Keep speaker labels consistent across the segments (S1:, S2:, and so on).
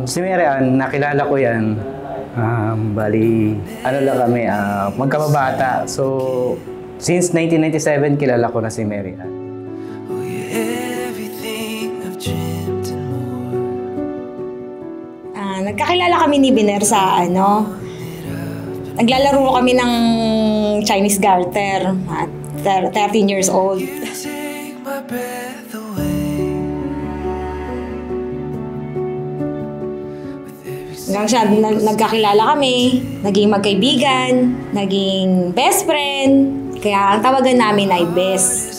S1: Si Mary Ann, nakilala ko yan. Bali, ano lang kami, magkababata. So, since 1997, kilala ko na si Mary Ann.
S2: Nagkakilala kami ni Biner sa naglalaro kami ng Chinese garter at 13 years old. Hanggang siya, nagkakilala kami, naging magkaibigan, naging best friend. Kaya ang tawagan namin ay Bes.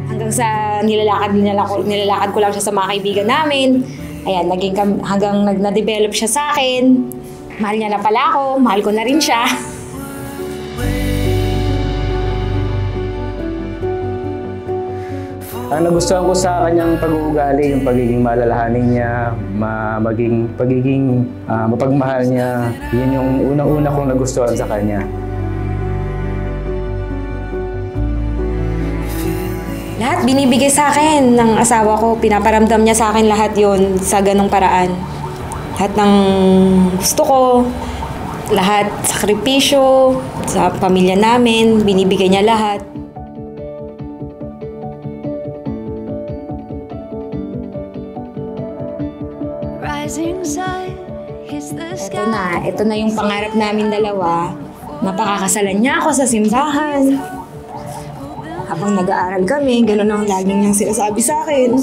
S2: Hanggang sa nilalakad ko lang siya sa mga kaibigan namin. Ayan, hanggang na-develop siya sa akin. Mahal niya na pala ako, mahal ko na rin siya.
S1: Ang nagustuhan ko sa kanyang pag-uugali, yung pagiging malalahanin niya, pagiging mapagmahal niya, yun yung unang-una kong nagustuhan sa kanya.
S2: Lahat binibigay sa akin ng asawa ko, pinaparamdam niya sa akin lahat yun sa ganong paraan. Lahat ng gusto ko, lahat sakripisyo sa pamilya namin, binibigay niya lahat. Ito na yung pangarap namin dalawa. Napakakasalan niya ako sa simbahan. Habang nag-aaral kami, gano'n ang laging niyang sinasabi sa akin.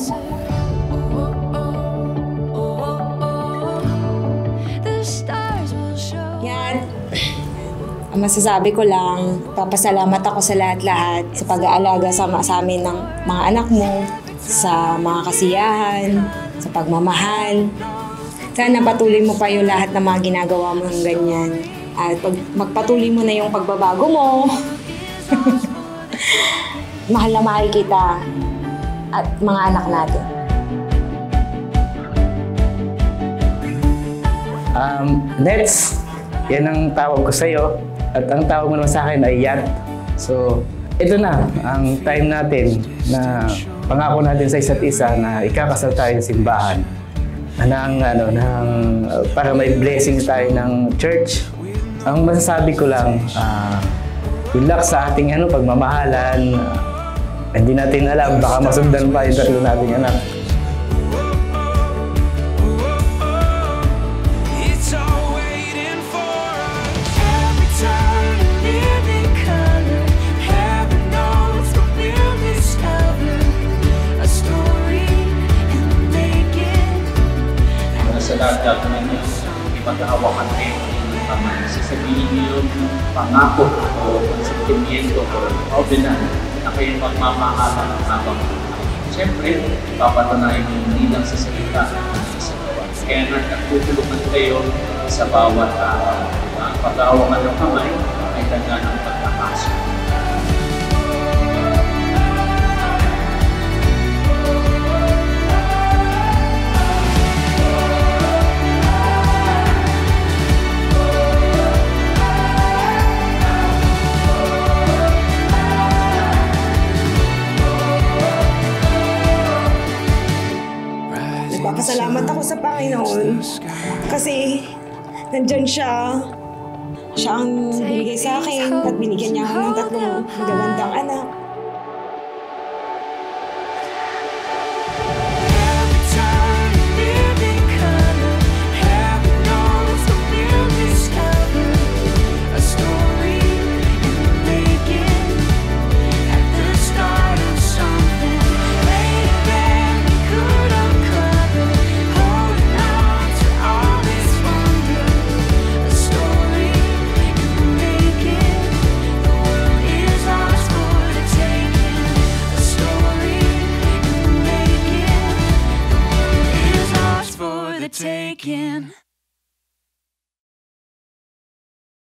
S2: Yan. Ang masasabi ko lang, papasalamat ako sa lahat-lahat sa pag-aalaga sa amin ng mga anak mo, sa mga kasiyahan, sa pagmamahal. Sana patuloy mo pa yung lahat ng mga ginagawa mo ng ganyan. At magpatuloy mo na yung pagbabago mo. Mahal na mahal kita at mga anak natin.
S1: Next, yan ang tawag ko sa'yo. At ang tawag mo naman sa akin ay Yat. So, ito na ang time natin na pangako natin sa isa't isa na ikakasal tayo sa simbahan. Para may blessing tayo ng church. Ang masasabi ko lang, good luck sa ating pagmamahalan. Hindi natin alam, baka masundan pa yung tatlo nating anak.
S3: Sa lahat ninyo, ipaghahawakan kayo ng kamay. Sasabihin niyo yung pangako o sentimiento o covenant na kayo magmamahalan ng habang buhay. Siyempre, papatunayan niyo hindi lang sa salita, sa gawa. Kaya nagtutulungan kayo sa bawat araw. Ang paghahawakan ng kamay ay tanda ng pagkakaso.
S2: Nagpapasalamat ako sa Panginoon kasi nandyan siya. Siya ang binigay sa akin at binigyan niya ako ng 3 magagandang anak.
S4: Taken.